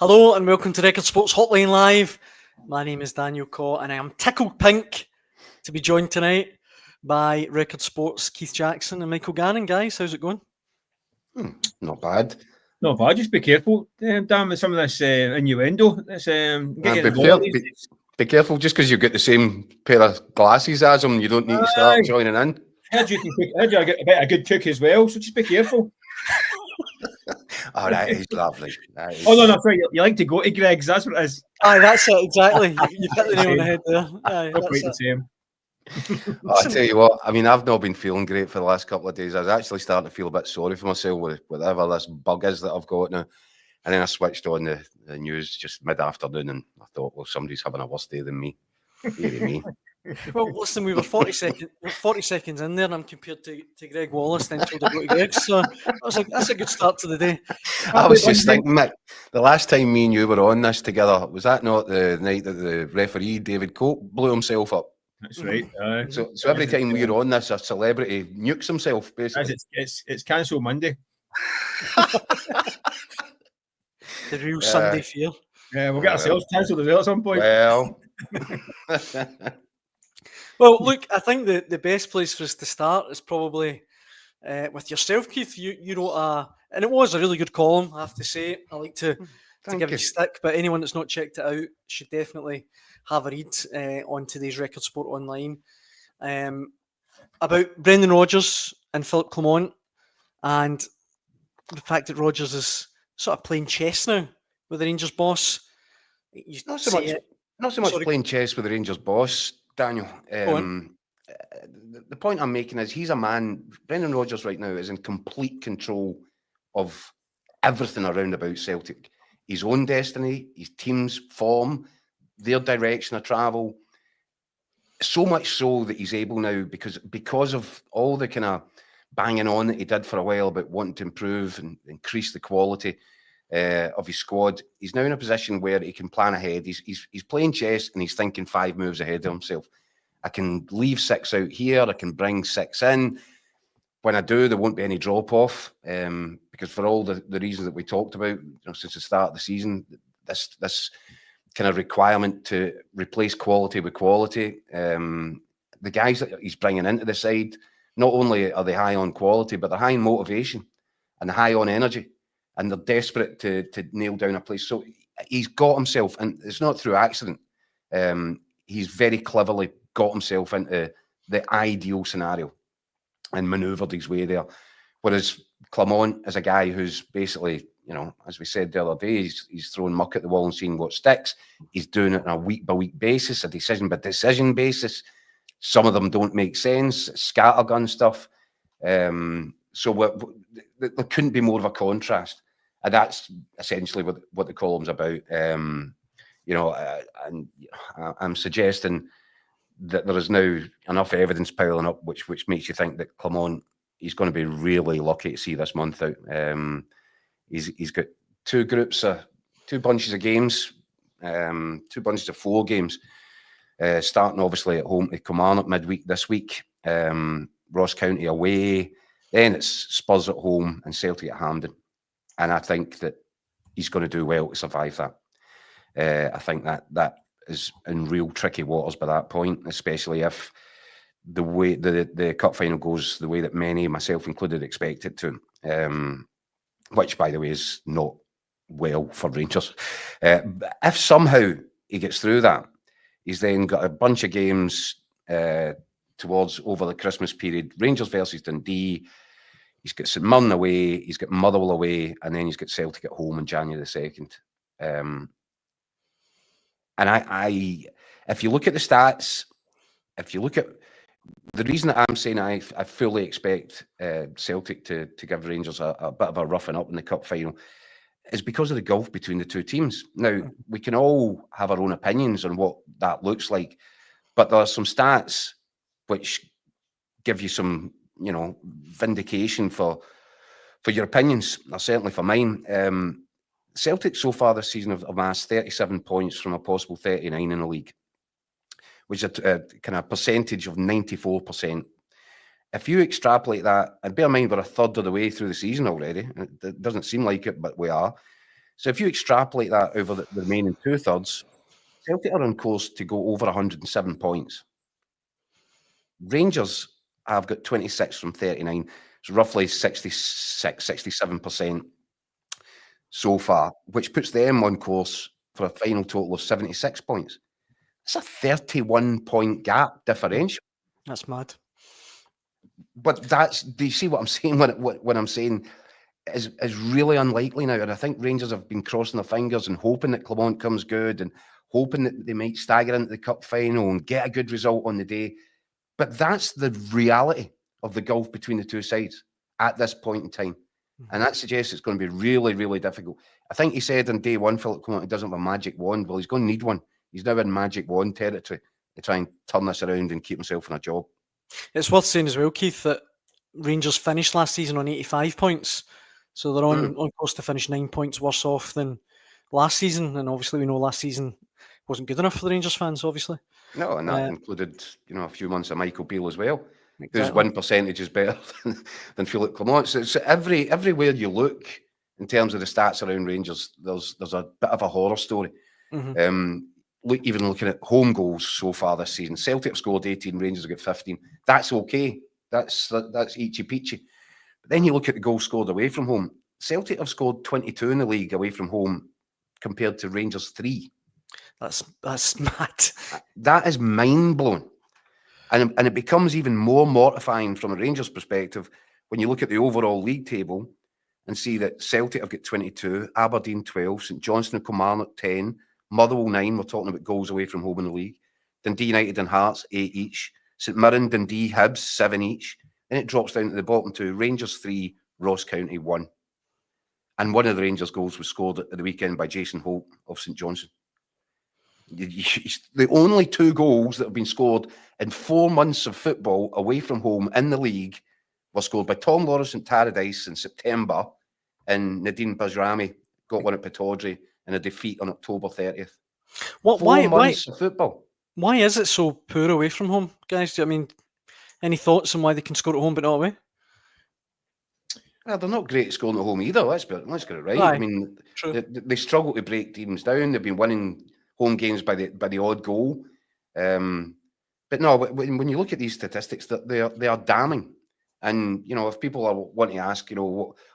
Hello and welcome to Record Sports Hotline Live. My name is Daniel Caw and I am tickled pink to be joined tonight by Record Sports Keith Jackson and Michael Gannon. Guys, how's it going? Not bad. Not bad. Just be careful, Dan, with some of this innuendo. Be careful, just because you've got the same pair of glasses as him, you don't need to start joining in. Heard you get a good cook as well, so just be careful. Oh, that is lovely. Oh, no, sorry. You like to go to Greg's, that's what it is. Aye, that's it, exactly. You've hit the nail on the head there. Aye, Not quite the same. I tell you what, I mean, I've not been feeling great for the last couple of days. I was actually starting to feel a bit sorry for myself with whatever this bug is that I've got now. And then I switched on the news just mid-afternoon and I thought, well, somebody's having a worse day than me. Me. Well, listen, we were 40 seconds in there and I'm compared to Greg Wallace, then told to go to Greg. So I was like, that's a good start to the day. I was just thinking, Mick, the last time me and you were on this together, was that not the night that the referee, David Cope, blew himself up? That's right. So every time we're on this, a celebrity nukes himself, basically. It's cancelled Monday. The real Sunday fear. Yeah, we'll get ourselves cancelled as well at some point. Well, look, I think the best place for us to start is probably with yourself, Keith. You wrote and it was a really good column, I have to say. I like to give you stick, but anyone that's not checked it out should definitely have a read on today's Record Sport Online about Brendan Rodgers and Philip Clement and the fact that Rodgers is sort of playing chess now with the Rangers boss. Not so much playing chess with the Rangers boss, Daniel. The point I'm making is he's a man, Brendan Rodgers right now is in complete control of everything around about Celtic. His own destiny, his team's form, their direction of travel. So much so that he's able now, because of all the kind of banging on that he did for a while about wanting to improve and increase the quality of his squad, he's now in a position where he can plan ahead. He's playing chess and he's thinking 5 moves ahead of himself. I can leave 6 out here. I can bring 6 in. When I do, there won't be any drop off because for all the reasons that we talked about, since the start of the season, this kind of requirement to replace quality with quality. The guys that he's bringing into the side, not only are they high on quality, but they're high on motivation and high on energy, and they're desperate to nail down a place. So he's got himself, and it's not through accident. He's very cleverly got himself into the ideal scenario and manoeuvred his way there. Whereas Clement is a guy who's basically, as we said the other day, he's throwing muck at the wall and seeing what sticks. He's doing it on a week-by-week basis, a decision-by-decision basis. Some of them don't make sense, scattergun stuff. So there couldn't be more of a contrast. And that's essentially what the column's about. And I'm suggesting that there is now enough evidence piling up which makes you think that Clement is going to be really lucky to see this month out. He's got 2 bunches of games, 2 bunches of 4 games, starting obviously at home to Kilmarnock midweek this week, Ross County away, then it's Spurs at home and Celtic at Hampden. And I think that he's going to do well to survive that. I think that is in real tricky waters by that point, especially if the way the cup final goes the way that many, myself included, expect it to, which, by the way, is not well for Rangers. If somehow he gets through that, he's then got a bunch of games towards over the Christmas period. Rangers versus Dundee. He's got St Mirren away. He's got Motherwell away, and then he's got Celtic at home on January the 2nd. And I, if you look at the stats, if you look at the reason that I'm saying I fully expect Celtic to give Rangers a bit of a roughing up in the cup final is because of the gulf between the 2 teams. Now, we can all have our own opinions on what that looks like, but there are some stats which give you some, vindication for your opinions, or certainly for mine. Celtic so far this season have amassed 37 points from a possible 39 in the league, which is a kind of percentage of 94%. If you extrapolate that, and bear in mind we're a third of the way through the season already, it doesn't seem like it, but we are. So if you extrapolate that over the remaining 2/3, Celtic are on course to go over 107 points. Rangers have got 26 from 39. It's roughly 66, 67% so far, which puts them on course for a final total of 76 points. It's a 31-point gap differential. That's mad. But do you see what I'm saying when I'm saying is really unlikely now? And I think Rangers have been crossing their fingers and hoping that Clement comes good and hoping that they might stagger into the cup final and get a good result on the day. But that's the reality of the gulf between the two sides at this point in time. And that suggests it's going to be really, really difficult. I think he said on day one, Philip Clement, he doesn't have a magic wand. Well, he's going to need one. He's now in magic wand territory to try and turn this around and keep himself in a job. It's worth saying as well, Keith, that Rangers finished last season on 85 points. So they're on course to finish 9 points worse off than last season. And obviously we know last season wasn't good enough for the Rangers fans, obviously. No, and that included, a few months of Michael Beale as well. Exactly. Whose win percentage is better than Philip Clement. So everywhere you look in terms of the stats around Rangers, there's a bit of a horror story. Even looking at home goals so far this season, Celtic have scored 18, Rangers have got 15. That's okay. That's eachy peachy. But then you look at the goals scored away from home. Celtic have scored 22 in the league away from home compared to Rangers 3. That's mad. That is mind blowing. And it becomes even more mortifying from a Rangers perspective when you look at the overall league table and see that Celtic have got 22, Aberdeen 12, St Johnstone and Kilmarnock 10, Motherwell 9, we're talking about goals away from home in the league, Dundee United and Hearts 8 each, St Mirren, Dundee, Hibs 7 each, then it drops down to the bottom two, Rangers 3, Ross County 1. And one of the Rangers goals was scored at the weekend by Jason Holt of St Johnstone. The only 2 goals that have been scored in 4 months of football away from home in the league were scored by Tom Lawrence and Taraddise in September, and Nadine Bajrami got one at Pataudry in a defeat on October 30th. 4 months of football. Why is it so poor away from home, guys? I mean, any thoughts on why they can score at home but not away? Well, they're not great at scoring at home either. Let's get it right. Aye, I mean, they struggle to break teams down. They've been winning home games by the odd goal. But no, when you look at these statistics, they are damning. And if people want to ask,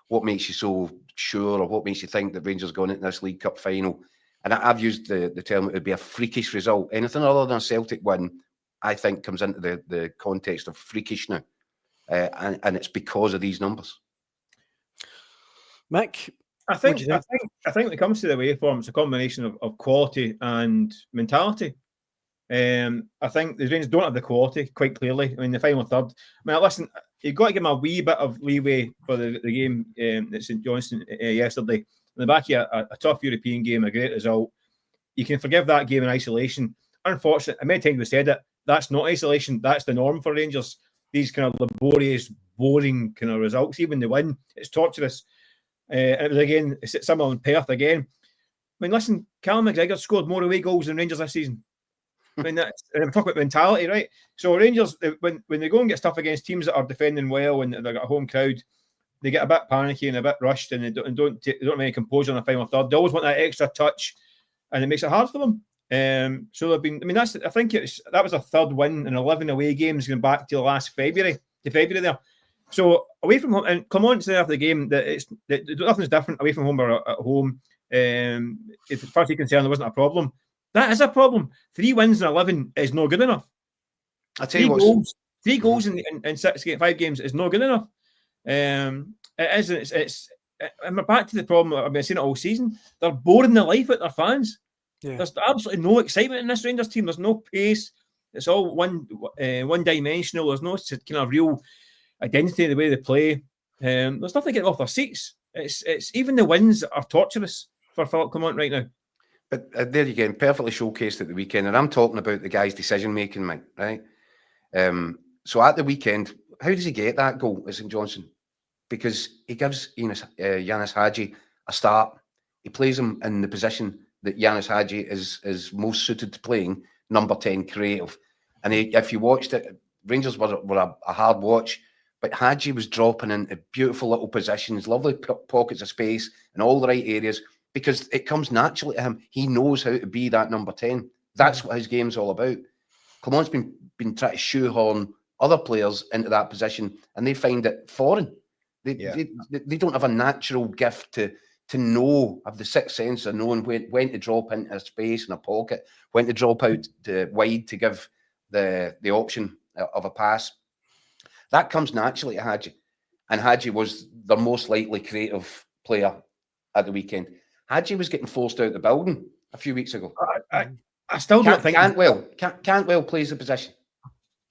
what makes you so sure, or what makes you think that Rangers going into this League Cup final, and I've used the term it would be a freakish result. Anything other than a Celtic win, I think, comes into the context of freakish now, and it's because of these numbers. Mick, I think when it comes to the away form, it's a combination of quality and mentality. I think the Rangers don't have the quality, quite clearly. I mean, the final third. I mean, listen, you've got to give them a wee bit of leeway for the game at St Johnstone yesterday. On the back of a tough European game, a great result. You can forgive that game in isolation. Unfortunately, many times we said it, that's not isolation. That's the norm for Rangers. These kind of laborious, boring kind of results. Even the win, it's torturous. And it was again, it's similar in Perth again. I mean, listen, Callum McGregor scored more away goals than Rangers this season. I mean, I'm talking about mentality, right? So Rangers, when they go and get stuff against teams that are defending well and they've got a home crowd, they get a bit panicky and a bit rushed, and they don't have any composure on the final third. They always want that extra touch, and it makes it hard for them. So they've been. I mean, I think that was a third win in 11 away games going back to last February. There. So away from home, and come on to say after the game that nothing's different away from home or at home. As far as you're concerned, there wasn't a problem. That is a problem. 3 wins in 11 is not good enough. I tell you what, 3 goals in 5 games is not good enough. It is. And we're back to the problem. I've been saying it all season. They're boring the life out their fans. Yeah. There's absolutely no excitement in this Rangers team. There's no pace. It's all one dimensional. There's no kind of real identity in the way they play. There's nothing to get off their seats. It's even the wins are torturous for Philip Clement right now. But there you go, perfectly showcased at the weekend. And I'm talking about the guy's decision-making, Mike, right? So at the weekend, how does he get that goal at St Johnstone? Because he gives Yanis Hadji a start. He plays him in the position that Yanis Hadji is most suited to playing, number 10, creative. And if you watched it, Rangers were a hard watch, but Hadji was dropping into beautiful little positions, lovely pockets of space in all the right areas, because it comes naturally to him. He knows how to be that number 10. That's what his game's all about. Clement's been trying to shoehorn other players into that position, and they find it foreign. They don't have a natural gift to know, have the sixth sense of knowing when to drop into a space in a pocket, when to drop out wide to give the option of a pass. That comes naturally to Hadji. And Hadji was the most likely creative player at the weekend. Hadji was getting forced out of the building a few weeks ago. I still don't think... Cantwell plays the position.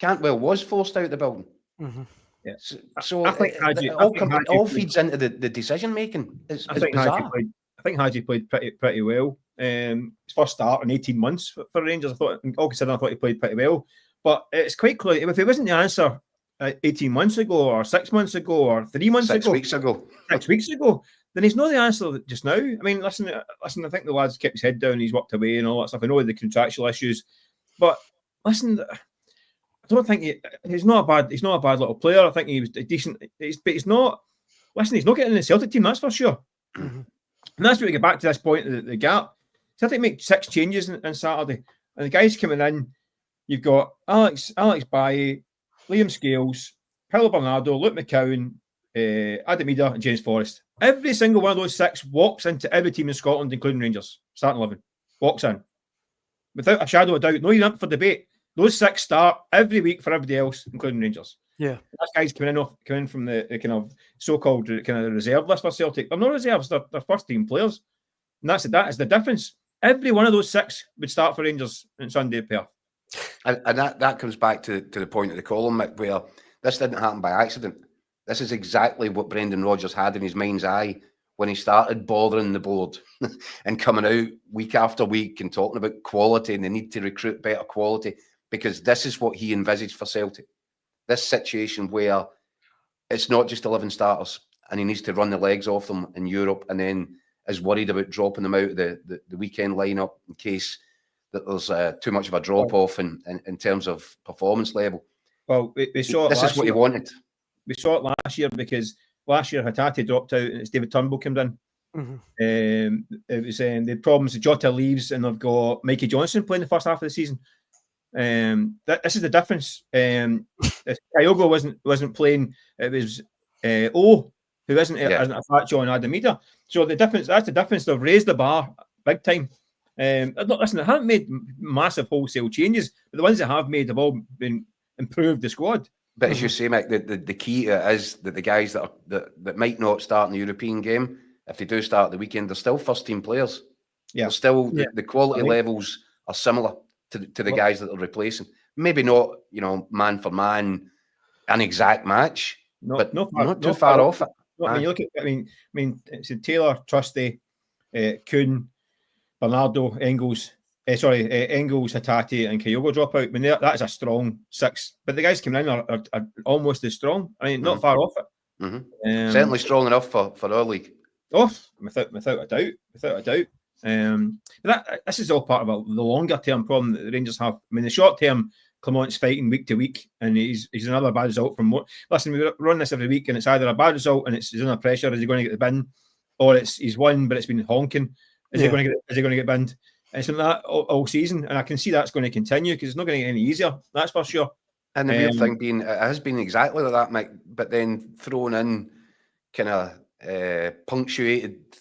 Cantwell was forced out of the building. Mm-hmm. Yeah. So I think Hadji, it all feeds into the decision making. It's bizarre. I think Hadji played pretty well. His first start in 18 months for Rangers. I thought he played pretty well. But it's quite clear, if it wasn't the answer 18 months ago, or 6 months ago, or 3 months ago, 6 weeks ago, then he's not the answer just now. I mean, listen. I think the lad's kept his head down. He's walked away and all that stuff. I know the contractual issues, but listen, I don't think he's not a bad little player. I think he was decent. But he's not. Listen, he's not getting in the Celtic team. That's for sure. Mm-hmm. And that's where we get back to this point, the gap. Celtic make 6 changes on Saturday, and the guys coming in. You've got Alex Baye, Liam Scales, Paulo Bernardo, Luke McCowan, Adam Ida, and James Forrest. Every single one of those 6 walks into every team in Scotland, including Rangers. Starting 11. Walks in. Without a shadow of doubt. No, you're up for debate. Those 6 start every week for everybody else, including Rangers. Yeah. That's guys coming in from the kind of so-called kind of reserve list for Celtic. They're not reserves, they're first team players. And that is the difference. Every one of those 6 would start for Rangers on Sunday at Perth. And that comes back to the point of the column, Mick, where this didn't happen by accident. This is exactly what Brendan Rodgers had in his mind's eye when he started bothering the board and coming out week after week and talking about quality and the need to recruit better quality, because this is what he envisaged for Celtic. This situation where it's not just 11 starters and he needs to run the legs off them in Europe, and then is worried about dropping them out of the weekend lineup in case that there's too much of a drop-off in terms of performance level. Well, we saw it this is what he wanted. We saw it last year, because last year Hatate dropped out and it's David Turnbull came in. Mm-hmm. It was the problems. Jota leaves and they've got Mikey Johnson playing the first half of the season. This is the difference. If Kyogo wasn't playing, it was who isn't a fat John Adam Ida. So the difference, that's the difference. They've raised the bar big time. Listen, they haven't made massive wholesale changes, but the ones that have made have all been improved the squad. But as you say, Mick, the key to it is that the guys that might not start in the European game, if they do start at the weekend, they're still first team players. Yeah, they're still the quality levels are similar to the guys that they're replacing. Maybe not, man for man, an exact match, but not too far off it. I mean, you look at, I mean, it's Taylor, Trusty, Kuhn, Bernardo, Engels, Hatate, and Kyogo drop out. I mean, that is a strong 6. But the guys coming in are almost as strong. I mean, not far off it. Mm-hmm. Certainly strong enough for our league. Oh, without a doubt. But this is all part of the longer term problem that the Rangers have. I mean, the short term, Clement's fighting week to week, and he's another bad result from what. Listen, we run this every week, and it's either a bad result and he's under pressure. Is he going to get the bin, or he's won but it's been honking? Is he going to get binned? And it's been that all season, and I can see that's going to continue because it's not going to get any easier. That's for sure. And the weird thing being, it has been exactly like that, Mick, but then thrown in, kind of punctuated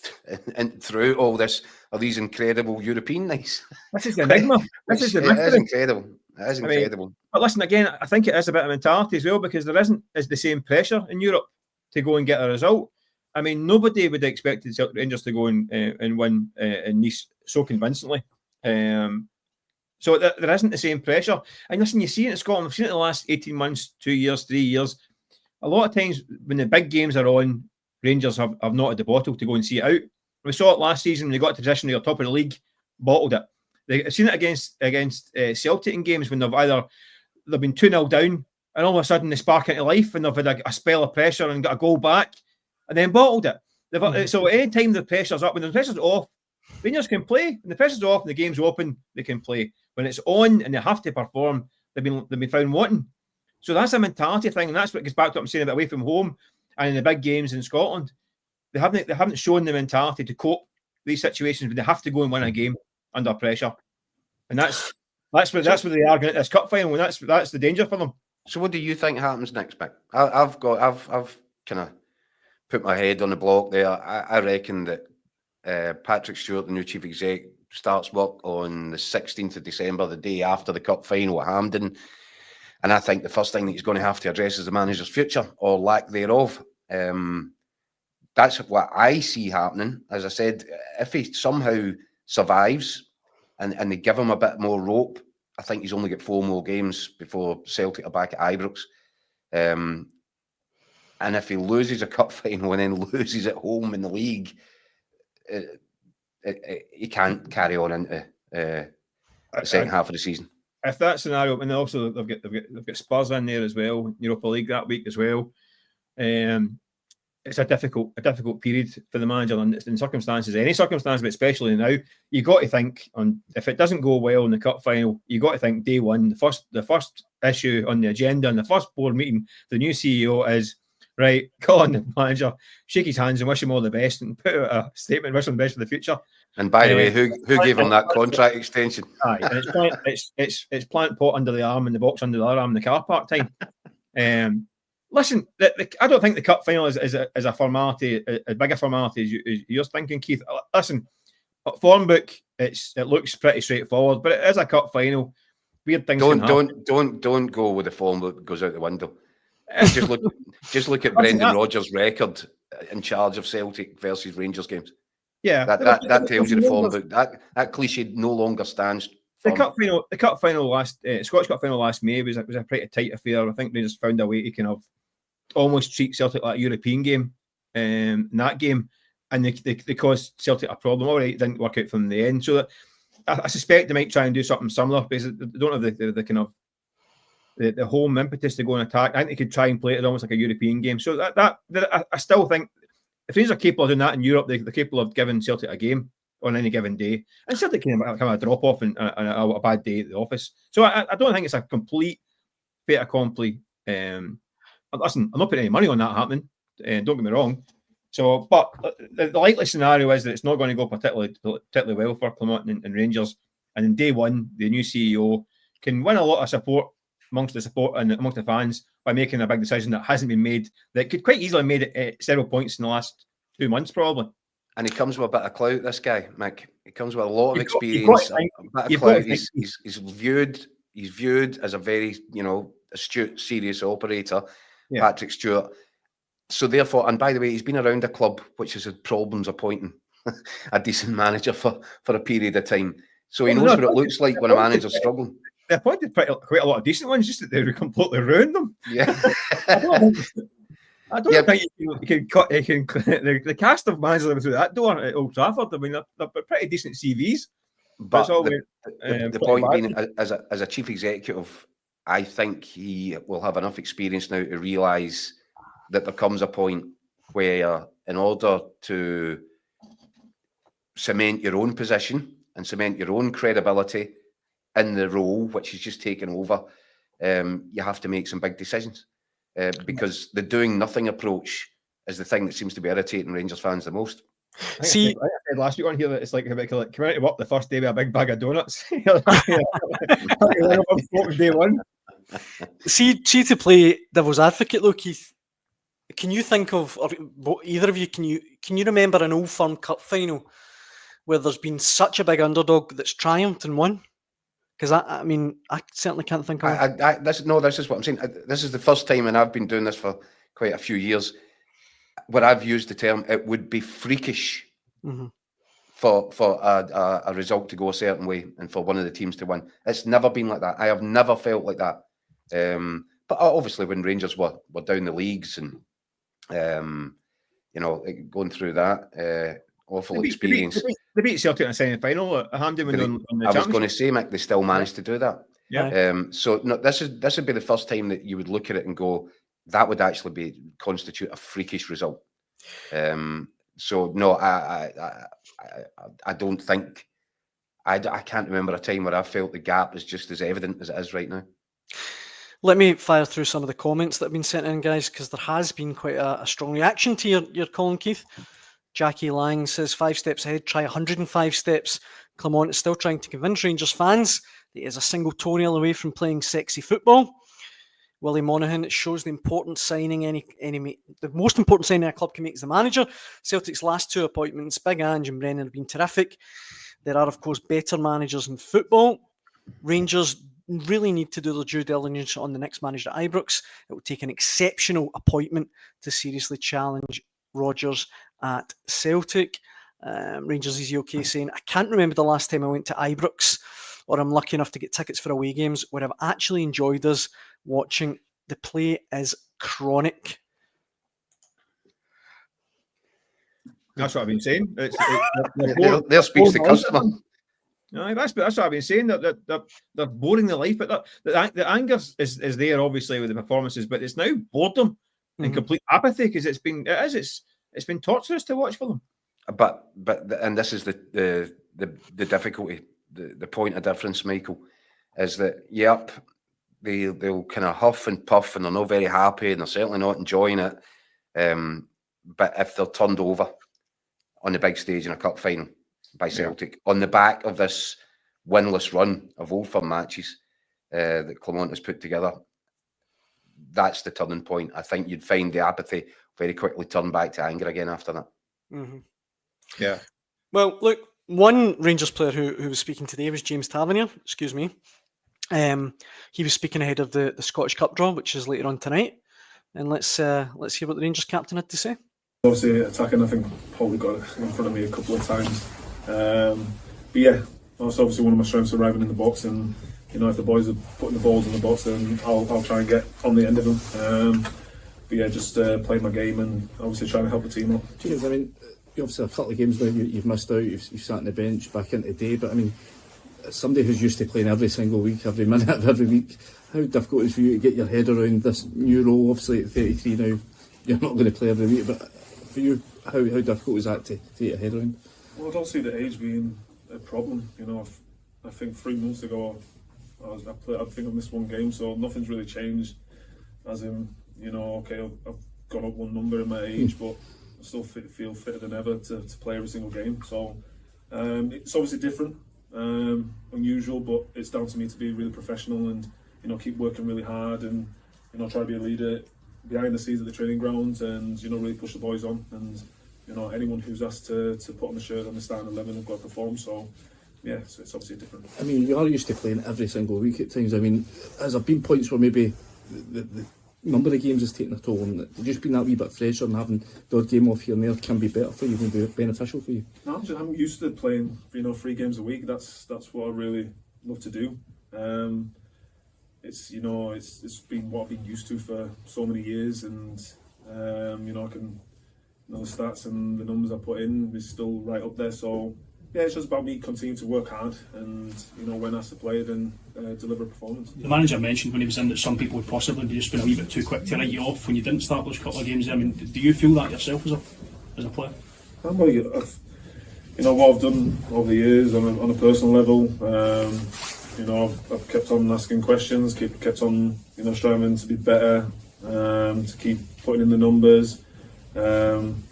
through all this are these incredible European nights. This is the enigma. This is the mystery. It is incredible. It is incredible. But listen, again, I think it is a bit of mentality as well, because there isn't the same pressure in Europe to go and get a result. I mean, nobody would have expected Celtic Rangers to go and win in Nice so convincingly. So there isn't the same pressure. And listen, you see it in Scotland. We've seen it in the last 18 months, 2 years, 3 years. A lot of times when the big games are on, Rangers have not had the bottle to go and see it out. We saw it last season when they got to position near the top of the league, bottled it. They've seen it against Celtic in games when they've been 2-0 down, and all of a sudden they spark into life and they've had a spell of pressure and got a goal back and then bottled it. So any time the pressure's up, when the pressure's off, Rangers can play. When the pressure's off and the game's open, they can play. When it's on and they have to perform, they've been found wanting. So that's a mentality thing, and that's what gets back to what I'm saying about away from home and in the big games in Scotland. They haven't shown the mentality to cope these situations where they have to go and win a game under pressure, and that's where they are going at this cup final, and that's the danger for them. So, what do you think happens next, Mick? I've kind of put my head on the block there. I reckon that Patrick Stewart, the new chief exec, starts work on the 16th of December, the day after the cup final at Hampden. And I think the first thing that he's going to have to address is the manager's future or lack thereof. That's what I see happening. As I said, if he somehow survives and they give him a bit more rope, I think he's only got 4 more games before Celtic are back at Ibrox. And if he loses a cup final and then loses at home in the league, he can't carry on into the second half of the season. If that scenario, and also they've got Spurs in there as well, Europa League that week as well. It's a difficult period for the manager in circumstances, any circumstance, but especially now. You got to think if it doesn't go well in the cup final, you got to think day one, the first issue on the agenda and the first board meeting, the new CEO is right. Call on the manager, shake his hands, and wish him all the best, and put out a statement, wish him the best for the future. And by the way, who gave him that contract extension? Aye, and it's plant pot under the arm and the box under the other arm in the car park time. Listen, I don't think the cup final is a formality, as big a formality as you're thinking, Keith. Listen, form book, it looks pretty straightforward, but it is a cup final. Weird things don't go with the form book that goes out the window. Just look at Brendan Rodgers' record in charge of Celtic versus Rangers games. Yeah, that tells you the form book. That cliche no longer stands. The cup final last Scottish Cup final last May was a pretty tight affair. I think they just found a way to kind of almost treat Celtic like a European game in that game, and they caused Celtic a problem. All right, it didn't work out from the end. So I suspect they might try and do something similar because they don't have the kind of the home impetus to go and attack. I think they could try and play it almost like a European game. So that I still think if Rangers are capable of doing that in Europe, they're capable of giving Celtic a game on any given day. And Celtic can have a drop off and a bad day at the office. So I don't think it's a complete fait accompli. Listen, I'm not putting any money on that happening. Don't get me wrong. So, but the likely scenario is that it's not going to go particularly well for Clement and Rangers. And in day one, the new CEO can win a lot of support amongst the support and amongst the fans by making a big decision that hasn't been made, that could quite easily have made it at several points in the last 2 months, probably. And he comes with a bit of clout, this guy, Mick. He comes with a lot of experience, a bit of clout. He's viewed as a very, astute, serious operator, Patrick Stewart. So therefore, and by the way, he's been around a club which has had problems appointing a decent manager for a period of time. So he knows what it looks like when a manager's struggling. They appointed quite a lot of decent ones, just that they completely ruined them. Yeah. I don't think you can cut the cast of managers through that door at Old Trafford. I mean, they're pretty decent CVs. But the point being, as a chief executive, I think he will have enough experience now to realise that there comes a point where, in order to cement your own position and cement your own credibility in the role which he's just taken over, you have to make some big decisions. Because the doing nothing approach is the thing that seems to be irritating Rangers fans the most. I said last week on here that it's like coming out to work the first day with a big bag of donuts. Day one. See to play devil's advocate though, Keith. Can you think of, or either of you, can you remember an Old Firm Cup final where there's been such a big underdog that's triumphed and won? Because I certainly can't think of it. This is what I'm saying. This is the first time, and I've been doing this for quite a few years, where I've used the term, it would be freakish for a result to go a certain way and for one of the teams to win. It's never been like that. I have never felt like that. But obviously when Rangers were down the leagues and, going through that awful experience. They beat Celtic in a semi-final at Hampden when on the I was going to say, Mick, they still managed to do that. Yeah. So no, this would be the first time that you would look at it and go, that would actually constitute a freakish result. So no, I don't think I can't remember a time where I felt the gap is just as evident as it is right now. Let me fire through some of the comments that have been sent in, guys, because there has been quite a strong reaction to your column, Keith. Jackie Lang says 5 steps ahead, try 105 steps. Clement is still trying to convince Rangers fans that he is a single toenail away from playing sexy football. Willie Monaghan, it shows the important signing the most important signing a club can make is the manager. Celtic's last 2 appointments, Big Ange and Brennan, have been terrific. There are, of course, better managers in football. Rangers really need to do their due diligence on the next manager at Ibrox. It will take an exceptional appointment to seriously challenge Rodgers at Celtic. Rangers Easy OK saying, I can't remember the last time I went to Ibrox or I'm lucky enough to get tickets for away games where I've actually enjoyed us watching. The play is chronic. That's what I've been saying. There speaks the customer. No, that's what I've been saying. That they're boring the life, but the anger is there obviously with the performances, but it's now boredom and complete apathy because it's been torturous to watch for them. But and this is the difficulty, the point of difference, Michael, is that they'll kind of huff and puff and they're not very happy and they're certainly not enjoying it. But if they're turned over on the big stage in a cup final by Celtic on the back of this winless run of Old Firm matches that Clement has put together, that's the turning point. I think you'd find the apathy very quickly turn back to anger again after that. Mm-hmm. Yeah. Well, look, one Rangers player who was speaking today was James Tavernier. Excuse me. He was speaking ahead of the Scottish Cup draw, which is later on tonight. And let's hear what the Rangers captain had to say. Obviously, attacking, I think, probably got it in front of me a couple of times. But yeah, that's obviously one of my strengths, arriving in the box. And you know, if the boys are putting the balls in the box, then I'll try and get on the end of them. But yeah, just playing my game and obviously trying to help the team out. James, I mean, obviously a couple of games now you've missed out. You've sat on the bench back in today, but I mean, as somebody who's used to playing every single week, every minute of every week, how difficult is it for you to get your head around this new role? Obviously, at 33 now, you're not going to play every week, but for you, how difficult is that to get your head around? Well, I don't see the age being a problem. You know, I think 3 months ago, I think I missed 1 game, so nothing's really changed. As in, you know, okay, I've gone up 1 number in my age, but I still feel fitter than ever to play every single game. So it's obviously different, unusual, but it's down to me to be really professional and, you know, keep working really hard and, you know, try to be a leader behind the scenes at the training grounds and, you know, really push the boys on. And, you know, anyone who's asked to put on the shirt on the starting 11 have got to perform. So, yeah, so it's obviously different. I mean, you are used to playing every single week at times. I mean, has there been points where maybe the number of games has taken a toll and just being that wee bit fresher and having the odd game off here and there can be better for you, can be beneficial for you? No, I'm used to playing, you know, 3 games a week. That's what I really love to do. It's, you know, it's been what I've been used to for so many years, and you know, the stats and the numbers I put in is still right up there. So yeah, it's just about me continuing to work hard and, you know, when asked to play, then deliver a performance. The manager mentioned when he was in that some people would possibly be just been a wee bit too quick to write you off when you didn't start those couple of games. I mean, do you feel that yourself as a player? Well, you know, what I've done over the years on a personal level. You know, I've kept on asking questions, kept on, you know, striving to be better, to keep putting in the numbers, and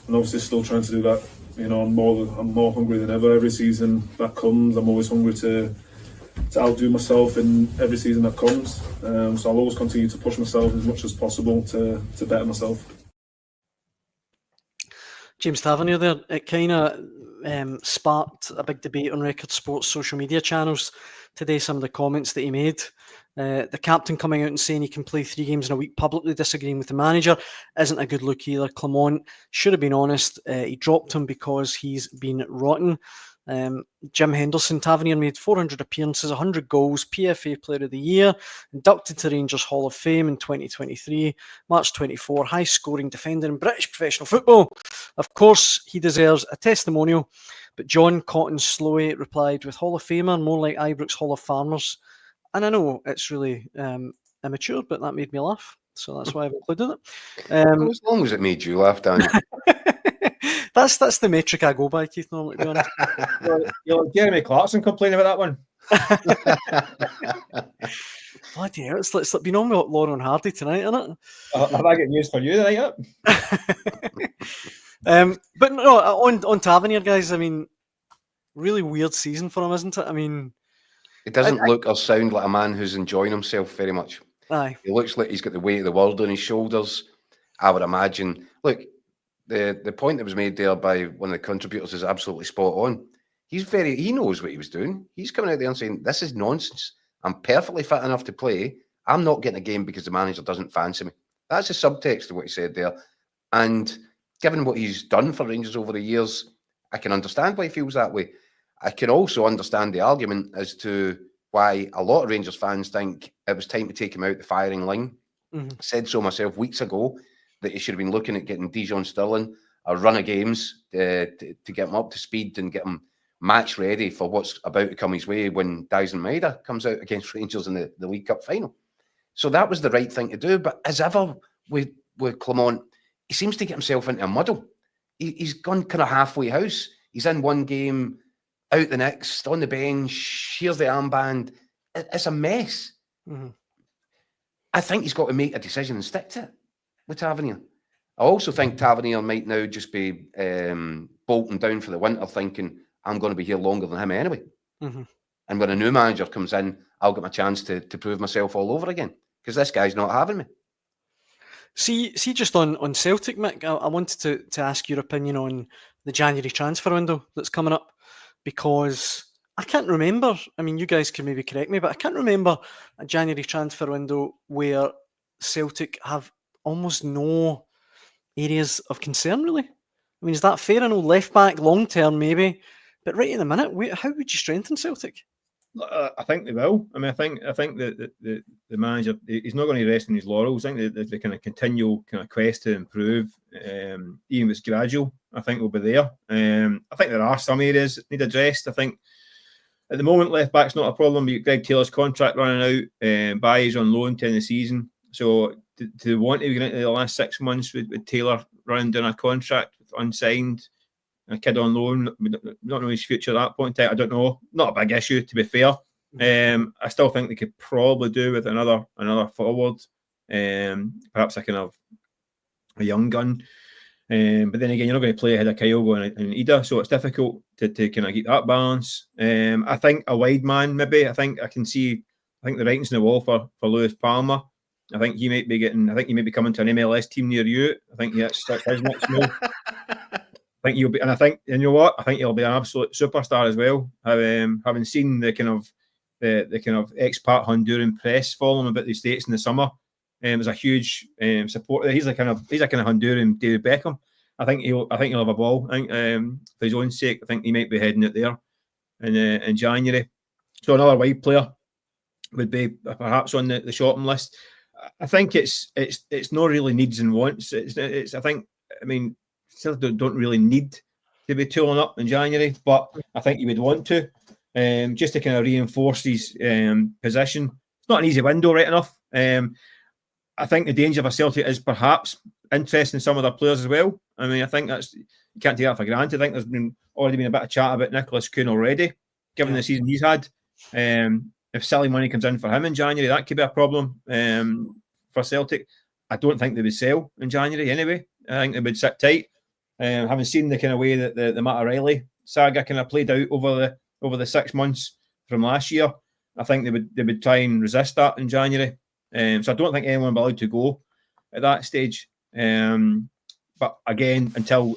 obviously still trying to do that. You know, I'm more hungry than ever. Every season that comes, I'm always hungry to outdo myself in every season that comes. So I'll always continue to push myself as much as possible to better myself. James Tavernier there, it kind of sparked a big debate on Record Sports social media channels today, some of the comments that he made. The captain coming out and saying he can play 3 games in a week, publicly disagreeing with the manager, isn't a good look either. Clement should have been honest. He dropped him because he's been rotten. Jim Henderson, Tavernier made 400 appearances, 100 goals, PFA Player of the Year, inducted to Rangers Hall of Fame in 2023, March 24, high-scoring defender in British professional football. Of course, he deserves a testimonial, but John Cotton Slowey replied with Hall of Famer, more like Ibrox Hall of Farmers. And I know it's really immature, but that made me laugh, so that's why I've included it. As long as it made you laugh, Daniel. That's the metric I go by, Keith, normally, to be honest. You're like Jeremy Clarkson complaining about that one. Bloody hell, it's been on with Lauren Hardy tonight, isn't it? Have I got news for you tonight? But no, on Tavernier, guys. I mean, really weird season for him, isn't it? I mean, it doesn't look or sound like a man who's enjoying himself very much. Aye. He looks like he's got the weight of the world on his shoulders. I would imagine. Look, the point that was made there by one of the contributors is absolutely spot on. He knows what he was doing. He's coming out there and saying, this is nonsense. I'm perfectly fit enough to play. I'm not getting a game because the manager doesn't fancy me. That's the subtext of what he said there. And given what he's done for Rangers over the years, I can understand why he feels that way. I can also understand the argument as to why a lot of Rangers fans think it was time to take him out the firing line. Mm-hmm. I said so myself weeks ago that he should have been looking at getting Dijon Sterling a run of games to get him up to speed and get him match ready for what's about to come his way when Dyson Maeda comes out against Rangers in the League Cup final. So that was the right thing to do. But as ever with Clement, he seems to get himself into a muddle. He's gone kind of halfway house. He's in one game, out the next, on the bench, here's the armband. It's a mess. Mm-hmm. I think he's got to make a decision and stick to it with Tavernier. I also think Tavernier might now just be bolting down for the winter thinking, I'm going to be here longer than him anyway. Mm-hmm. And when a new manager comes in, I'll get my chance to prove myself all over again because this guy's not having me. See, just on Celtic, Mick, I wanted to ask your opinion on the January transfer window that's coming up, because I can't remember, I mean, you guys can maybe correct me, but I can't remember a January transfer window where Celtic have almost no areas of concern, really. I mean, is that fair? I know left back, long term maybe, but right in the minute, how would you strengthen Celtic? I think they will. I mean, I think that the manager, he's not going to rest on his laurels. I think the kind of continual kind of quest to improve, even if it's gradual, I think will be there. I think there are some areas that need addressed. I think at the moment, left back's not a problem. You've got Greg Taylor's contract running out. Baye's on loan to end the season. So to want to get into the last 6 months with Taylor running down a contract unsigned, a kid on loan, we don't know his future at that point in time. I don't know. Not a big issue, to be fair. I still think they could probably do with another forward, perhaps a kind of a young gun. But then again, you're not going to play ahead of Kyogo and Ida, so it's difficult to kind of get that balance. I think a wide man, maybe. I think the writing's on the wall for Lewis Palmer. I think he might be coming to an MLS team near you. I think that's his next move. I think he'll be, and I think, you know what? I think he'll be an absolute superstar as well. Having seen the kind of expat Honduran press following about the States in the summer, it was a huge support. He's a kind of Honduran David Beckham. I think he'll have a ball. I think for his own sake, I think he might be heading it there in January. So another wide player would be perhaps on the shopping list. I think it's not really needs and wants. Still don't really need to be tooling up in January, but I think you would want to, just to kind of reinforce his position. It's not an easy window, right enough. I think the danger for Celtic is perhaps interest in some of their players as well. I mean, I think you can't take that for granted. I think there's already been a bit of chat about Nicholas Kuhn already, given the season he's had. If silly money comes in for him in January, that could be a problem for Celtic. I don't think they would sell in January anyway. I think they would sit tight. Having seen the kind of way that the Matt O'Reilly saga kind of played out over the 6 months from last year, I think they would try and resist that in January. So I don't think anyone will be allowed to go at that stage. But again, until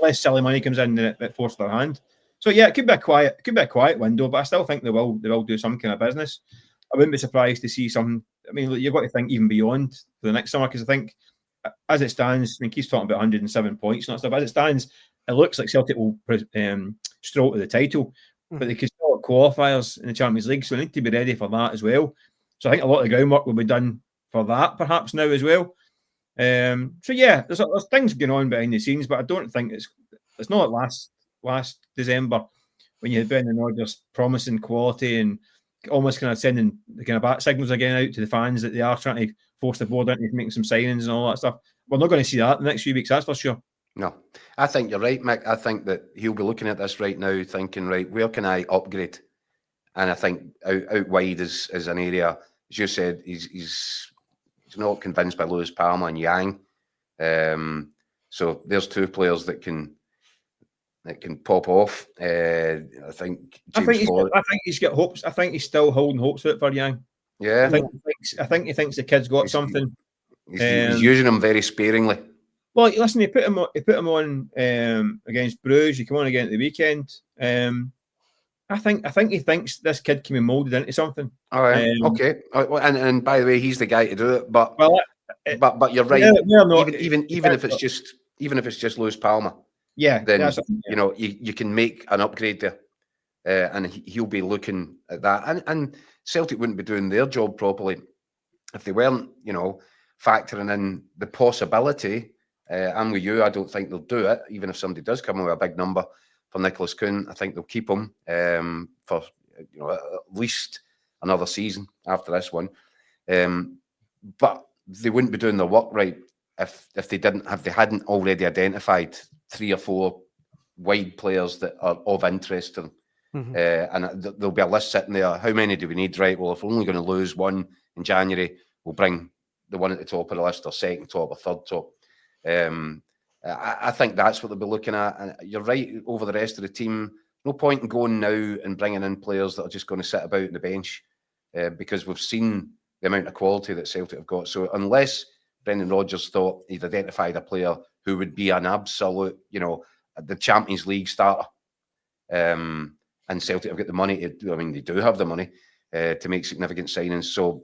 less silly money comes in, then it forces their hand. So yeah, it could be a quiet window, but I still think they will do some kind of business. I wouldn't be surprised to see some. I mean, you've got to think even beyond for the next summer, because I think as it stands, I mean, he's talking about 107 points and that stuff. As it stands, it looks like Celtic will stroll to the title, but they could still have qualifiers in the Champions League, so they need to be ready for that as well. So I think a lot of the groundwork will be done for that perhaps now as well. So yeah, there's things going on behind the scenes, but I don't think it's not last December when you had Brendan Rodgers promising quality and almost kind of sending the kind of bat signals again out to the fans that they are trying to force the board into making some signings and all that stuff. We're not going to see that in the next few weeks, that's for sure. No, I think you're right, Mick. I think that he'll be looking at this right now thinking, right, where can I upgrade? And I think out wide is an area, as you said, he's not convinced by Lewis Palmer and Yang. So there's two players that can pop off. I think he's got hopes. I think he's still holding hopes out for Yang. Yeah, I think he thinks the kid's got something. He's using him very sparingly. Well, listen, he put him on against Bruges. He came on again at the weekend. I think he thinks this kid can be moulded into something. All right, okay. And by the way, he's the guy to do it. But you're right. Even if it's just Luis Palma, then you can make an upgrade there, and he'll be looking at that. And Celtic wouldn't be doing their job properly if they weren't, factoring in the possibility. I'm with you. I don't think they'll do it, even if somebody does come with a big number for Nicholas Kuhn. I think they'll keep him for at least another season after this one. But they wouldn't be doing their work right if they hadn't already identified 3 or 4 wide players that are of interest to them. And there'll be a list sitting there. How many do we need? Right. Well, if we're only going to lose one in January, we'll bring the one at the top of the list, or second top, or third top. I think that's what they'll be looking at. And you're right, over the rest of the team, no point in going now and bringing in players that are just going to sit about on the bench, because we've seen the amount of quality that Celtic have got. So unless Brendan Rodgers thought he'd identified a player who would be an absolute, the Champions League starter, and Celtic have got the money to, they do have the money to make significant signings. So,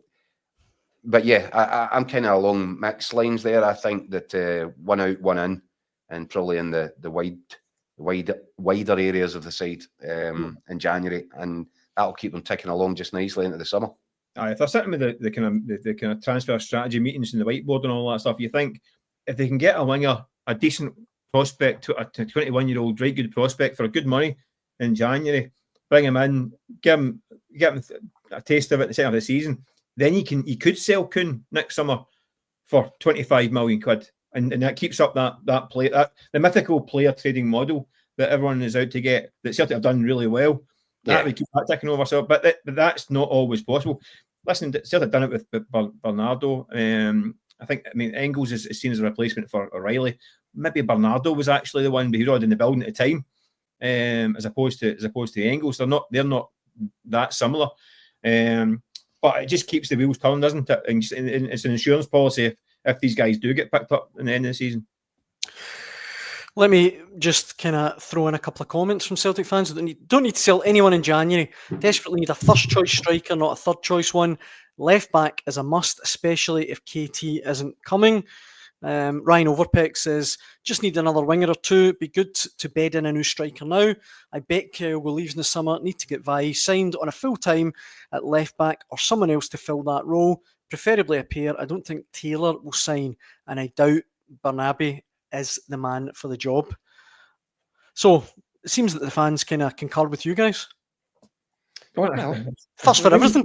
but yeah, I'm kind of along mixed lines there. I think that one out, one in, and probably in the wider areas of the side in January, and that'll keep them ticking along just nicely into the summer. If they're sitting with the kind of transfer strategy meetings and the whiteboard and all that stuff, you think if they can get a winger, a decent prospect, a 21-year-old, right good prospect for good money in January, bring him in, give him a taste of it at the start of the season, then you could sell Kuhn next summer for 25 million quid, and that keeps up that play, the mythical player trading model that everyone is out to get, that Celtic have done really well. That would keep that ticking over. So, but that's not always possible. Listen, Celtic done it with Bernardo. Engels is seen as a replacement for O'Reilly. Maybe Bernardo was actually the one, but he was already in the building at the time, as opposed to Engels. They're not that similar. But it just keeps the wheels turning, doesn't it? And it's an insurance policy if these guys do get picked up in the end of the season. Let me just kind of throw in a couple of comments from Celtic fans. Don't need to sell anyone in January. Desperately need a first choice striker, not a third choice one. Left back is a must, especially if KT isn't coming. Ryan Overpeck says, just need another winger or two. Be good to bed in a new striker now. I bet Kyle will leave in the summer. Need to get Vi signed on a full time at left back, or someone else to fill that role. Preferably a pair. I don't think Taylor will sign, and I doubt Bernabe is the man for the job. So it seems that the fans kind of concur with you guys. First for everything.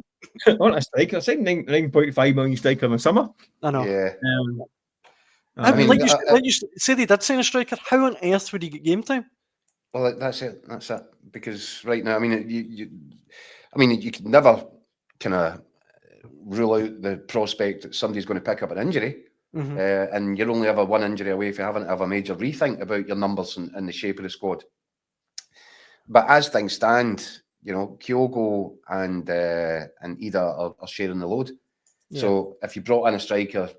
On a striker, I said 9.5 million striker in the summer. I know. Yeah. Like you say, they did sign a striker. How on earth would he get game time? Well, that's it. Because right now, you could never kind of rule out the prospect that somebody's going to pick up an injury. And you're only ever one injury away if you haven't have a major rethink about your numbers and the shape of the squad. But as things stand, Kyogo and Ida are sharing the load. Yeah. So if you brought in a striker,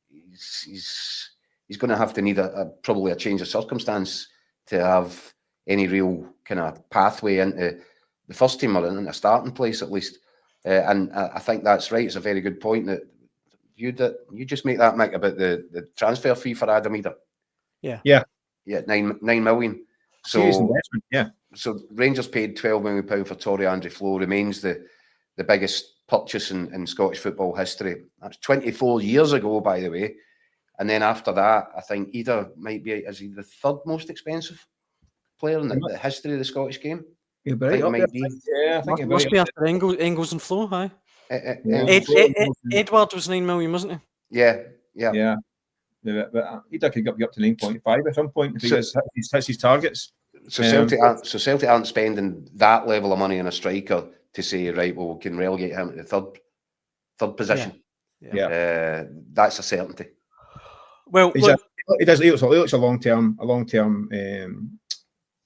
he's going to have to need probably a change of circumstance to have any real kind of pathway into the first team or in a starting place at least. And I think that's right. It's a very good point that you just make that, Mick, about the transfer fee for Adam Ida. Yeah, 9 million. So So Rangers paid £12 million for Torrey Andre Flo, remains the biggest purchase in Scottish football history. That's 24 years ago, by the way. And then after that, I think Ida might be, is he the third most expensive player in the history of the Scottish game? I think it might be. Yeah, I think it must be after Engels and Flo, aye. Edward was 9 million, wasn't he? Yeah. But Ida could be up to 9.5 at some point if he hits his targets. So Celtic aren't spending that level of money on a striker to say, right, well, we can relegate him to the third position. Yeah. That's a certainty. Well, He does. He looks a long term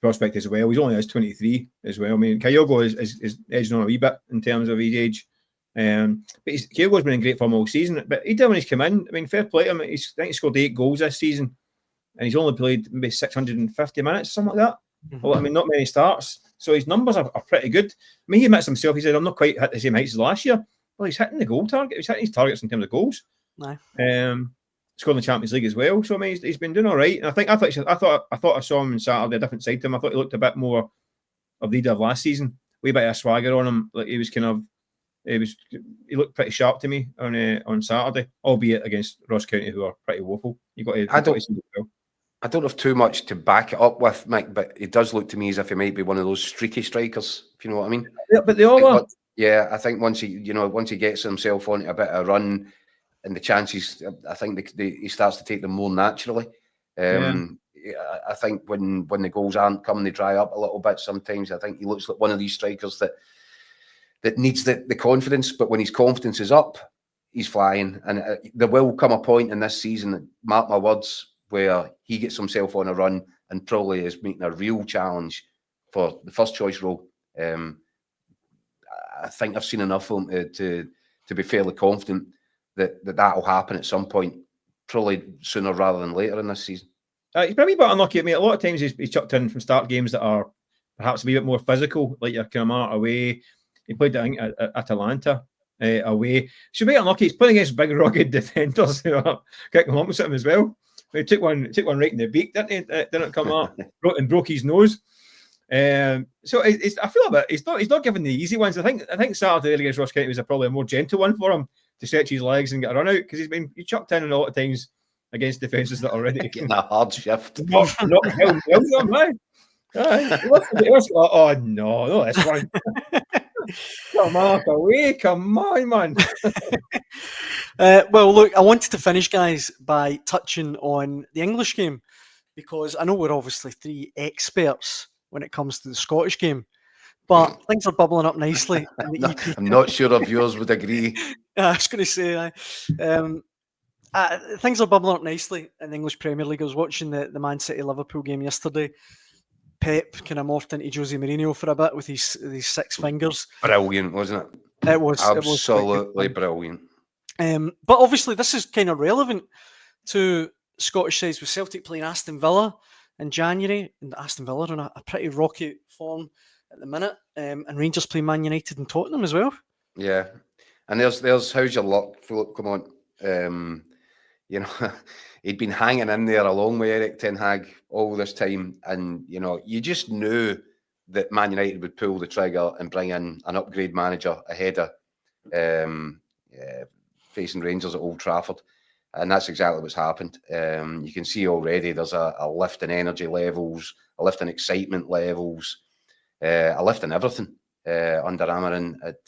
prospect as well. He's only 23 as well. I mean, Kyogo is edging on a wee bit in terms of his age. But Kyogo's been in great form all season. But he did when he's come in. I mean, fair play to him. I think he scored 8 goals this season, and he's only played maybe 650 minutes, something like that. Mm-hmm. Well, I mean, not many starts. So his numbers are pretty good. I mean, he admits himself. He said, "I'm not quite hit the same heights as last year." Well, he's hitting the goal target. He's hitting his targets in terms of goals. Aye. Scored in the Champions League as well. So I mean, he's been doing all right. And I thought I saw him on Saturday, a different side to him. I thought he looked a bit more of the leader of last season. Wee bit of swagger on him. Like he looked pretty sharp to me on Saturday, albeit against Ross County, who are pretty woeful. I don't have too much to back it up with, Mick, but it does look to me as if he might be one of those streaky strikers, if you know what I mean. Yeah, but they all are. Yeah, I think once he gets himself onto a bit of a run, and the chances, I think he starts to take them more naturally. I think when the goals aren't coming, they dry up a little bit sometimes. I think he looks like one of these strikers that needs the confidence, but when his confidence is up, he's flying. And there will come a point in this season, mark my words, where he gets himself on a run and probably is making a real challenge for the first choice role. I think I've seen enough of him to be fairly confident that will happen at some point, probably sooner rather than later in this season. He's probably a bit unlucky. I mean, a lot of times he's chucked in from start games that are perhaps a wee bit more physical, like your Kamara away. He played at Atalanta away. Should be unlucky. He's playing against big, rugged defenders who are kicking lumps at him as well. He took one right in the beak, didn't he? Didn't come up and broke his nose. So I feel a bit. He's not given the easy ones. I think Saturday against Ross County was probably a more gentle one for him to stretch his legs and get a run out, because he chucked in a lot of times against defences that are already getting a hard shift. Oh no, this one. Come on, away! Come on, man. Well, look, I wanted to finish, guys, by touching on the English game, because I know we're obviously 3 experts when it comes to the Scottish game, but things are bubbling up nicely. I'm not sure if yours would agree. I was going to say, things are bubbling up nicely in the English Premier League. I was watching the Man City-Liverpool game yesterday. Pep kind of morphed into Jose Mourinho for a bit with these 6 fingers. Brilliant, wasn't it? It was absolutely brilliant. But obviously, this is kind of relevant to Scottish sides, with Celtic playing Aston Villa in January, and Aston Villa are on a pretty rocky form at the minute, and Rangers playing Man United and Tottenham as well. Yeah, and there's how's your luck, Philip? Come on, he'd been hanging in there along with Eric Ten Hag all this time, and you just knew that Man United would pull the trigger and bring in an upgrade manager ahead of facing Rangers at Old Trafford, and that's exactly what's happened. You can see already there's a lift in energy levels, a lift in excitement levels, a lift in everything under Amarin at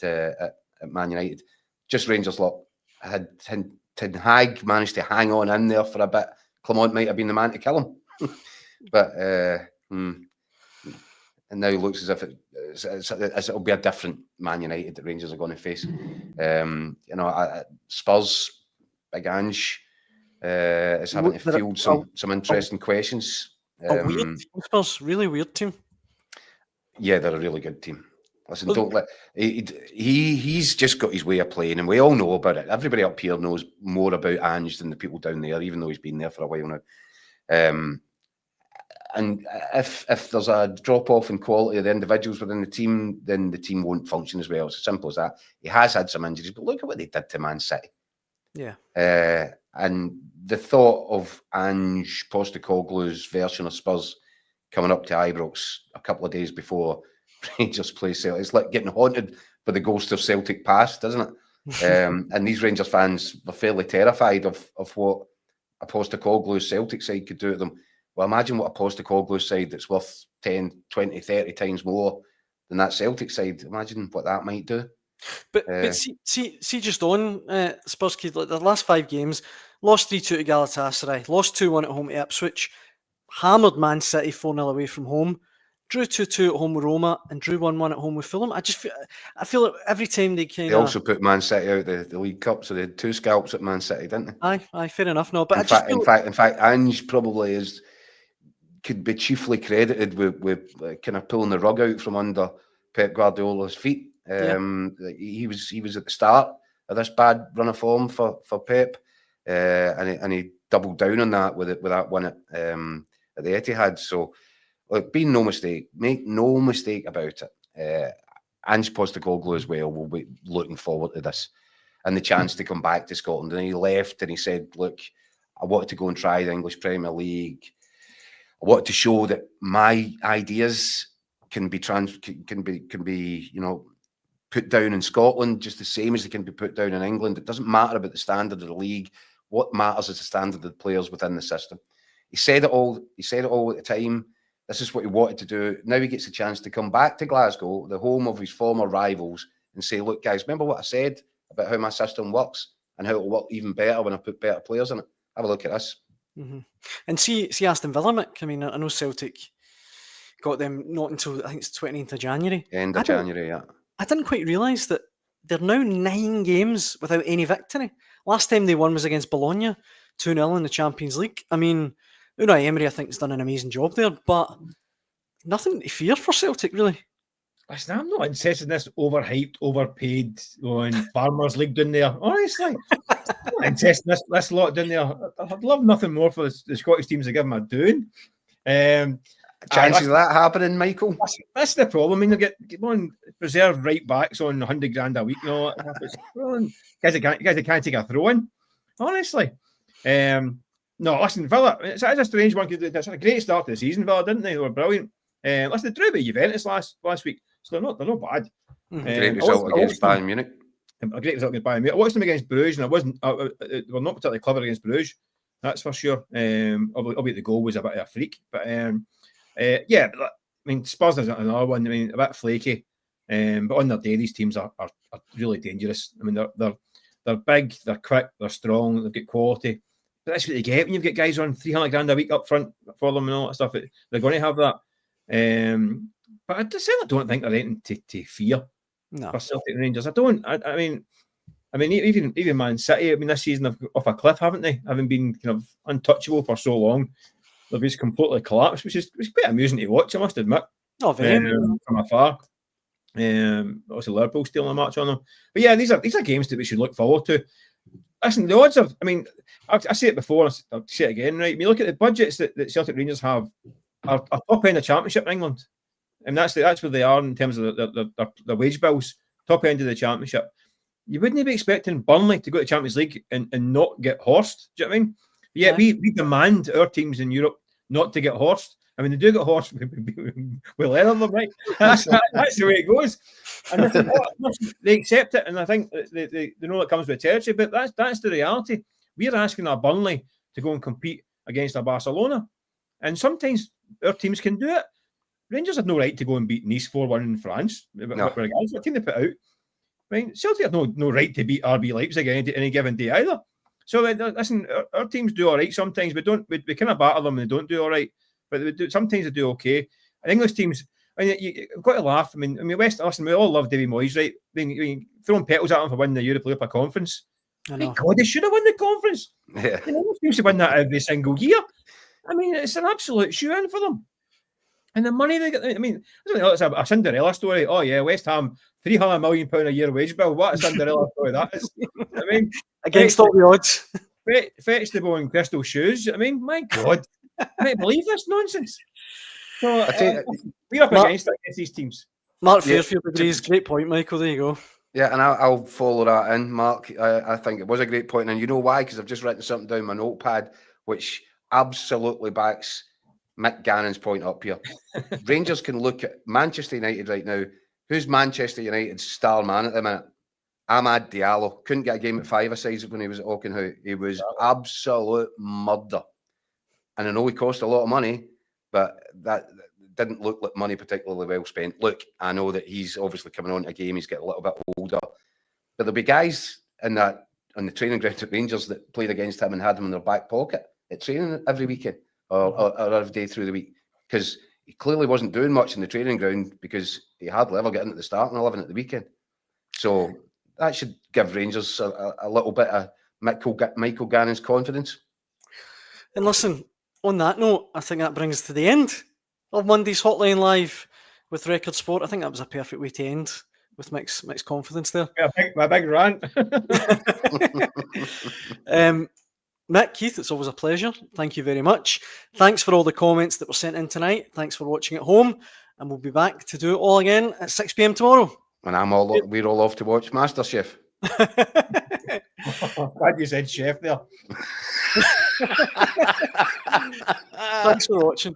Man United. Just Rangers luck. Had Ten Hag managed to hang on in there for a bit, Clement might have been the man to kill him. But and now it looks as if it'll be a different Man United that Rangers are going to face. Spurs, Big Ange is having to field some interesting questions. Weird team, Spurs, really weird team. Yeah, they're a really good team. Listen, don't let he's just got his way of playing, and we all know about it. Everybody up here knows more about Ange than the people down there, even though he's been there for a while now. And if there's a drop off in quality of the individuals within the team, then the team won't function as well. It's as simple as that. He has had some injuries, but look at what they did to Man City. Yeah. And the thought of Ange Postecoglou's version of Spurs coming up to Ibrox a couple of days before Rangers play Celtic, it's like getting haunted by the ghost of Celtic past, isn't it? And these Rangers fans were fairly terrified of what a Postecoglou's Celtic side could do to them. Well, imagine what a Postecoglou side that's worth 10, 20, 30 times more than that Celtic side. Imagine what that might do. But see, just on Spurs, like the last 5 games, lost 3-2 to Galatasaray, lost 2-1 at home to Ipswich, hammered Man City 4-0 away from home, drew 2-2 at home with Roma, and drew 1-1 at home with Fulham. I feel like every time they kind They also put Man City out the League Cup, so they had 2 scalps at Man City, didn't they? Aye, fair enough. No, but In fact, Ange probably could be chiefly credited with kind of pulling the rug out from under Pep Guardiola's feet. He was at the start of this bad run of form for Pep, and he doubled down on that with that win at the Etihad. So, look, make no mistake about it. Ange Postecoglou as well will be looking forward to this and the chance to come back to Scotland. And he left and he said, "Look, I wanted to go and try the English Premier League. I wanted to show that my ideas can be put down in Scotland just the same as they can be put down in England. It doesn't matter about the standard of the league. What matters is the standard of the players within the system." He said it all. He said it all at the time. This is what he wanted to do. Now he gets a chance to come back to Glasgow, the home of his former rivals, and say, "Look, guys, remember what I said about how my system works and how it'll work even better when I put better players in it? Have a look at this." Mm-hmm. And see Aston Villa, Mick. I mean, I know Celtic got them not until I think it's 29th of January. End of January, yeah. I didn't quite realise that they're now 9 games without any victory. Last time they won was against Bologna, 2-0 in the Champions League. I mean, Unai Emery, I think, has done an amazing job there, but nothing to fear for Celtic, really. Listen, I'm not interested in this overhyped, overpaid Farmers League down there. Honestly, I'm not interested in this lot down there. I'd love nothing more for the Scottish teams to give them a doing. Chances of that happening, Michael? That's the problem. I mean, they get on reserve right backs on $100,000 a week. Guys that can't take a throw in. Honestly. No, listen, Villa, it's a strange one. It's a great start to the season, Villa, didn't they? They were brilliant. Listen, they drew with Juventus last week, so they're not bad. Great result against Bayern Munich. A great result against Bayern Munich. I watched them against Bruges, and they were not particularly clever against Bruges. That's for sure. Albeit the goal was a bit of a freak, but yeah. But, I mean, Spurs is another one. I mean, a bit flaky, but on their day, these teams are really dangerous. I mean, they're big, they're quick, they're strong, they've got quality. But that's what you get when you've got guys on $300,000 a week up front for them and all that stuff. They're going to have that. But I certainly don't think they're anything to fear for Celtic and Rangers. I mean, even Man City, I mean, this season have off a cliff, haven't they? Having been kind of untouchable for so long, they've just completely collapsed, which is quite amusing to watch, I must admit. Oh, very from afar. Obviously Liverpool stealing a match on them. But yeah, these are games that we should look forward to. Listen, the odds of, I mean, I say it before, I'll say it again, right? I mean, look at the budgets that Celtic Rangers have are top end of Championship in England. And that's where they are in terms of their wage bills, top end of the Championship. You wouldn't be expecting Burnley to go to Champions League and not get horsed. Do you know what I mean? But yeah, we demand our teams in Europe not to get horsed. I mean, they do get horsed with leather, right? That's the way it goes. And they accept it, and I think they know it comes with territory, but that's the reality. We're asking our Burnley to go and compete against a Barcelona. And sometimes our teams can do it. Rangers have no right to go and beat Nice 4-1 in France. No. What team they put out. I mean, Celtic have no right to beat RB Leipzig any given day either. So listen, our teams do all right sometimes. We kind of batter them and they don't do all right. But sometimes they do okay. And English teams, I mean, you've got to laugh. I mean, listen, we all love Davy Moyes, right? I mean, throwing petals at him for winning the Europa Conference. My God, they should have won the conference. Yeah. You know, they used to win that every single year. I mean, it's an absolute shoe-in for them. And the money they get, I mean, it's a Cinderella story. Oh, yeah, West Ham, £300 million a year wage bill. What a Cinderella story that is. I mean, against all the odds. Fetch the ball in crystal shoes. I mean, my God. I can't believe this nonsense. So, we're up against these teams. Mark Fairfield agrees. Great point, Michael. There you go. Yeah, and I'll follow that in, Mark. I think it was a great point, and you know why? Because I've just written something down my notepad, which absolutely backs Mick Gannon's point up here. Rangers can look at Manchester United right now. Who's Manchester United's star man at the minute? Amad Diallo. Couldn't get a game at 5-a-side when he was at Auchenhout. He was absolute murder. And I know he cost a lot of money, but that didn't look like money particularly well spent. Look, I know that he's obviously coming on to a game. He's getting a little bit older. But there'll be guys on the training ground at Rangers that played against him and had him in their back pocket at training every weekend or every day through the week. Because he clearly wasn't doing much in the training ground because he hardly ever got into the starting 11 at the weekend. So that should give Rangers a little bit of Michael Gannon's confidence. And listen, on that note, I think that brings us to the end of Monday's Hotline Live with Record Sport. I think that was a perfect way to end with Mick's confidence there. Yeah, my big rant. Mick, Keith, it's always a pleasure. Thank you very much. Thanks for all the comments that were sent in tonight. Thanks for watching at home. And we'll be back to do it all again at 6 p.m. tomorrow. And we're all off to watch MasterChef. Glad you said chef there. Thanks for watching.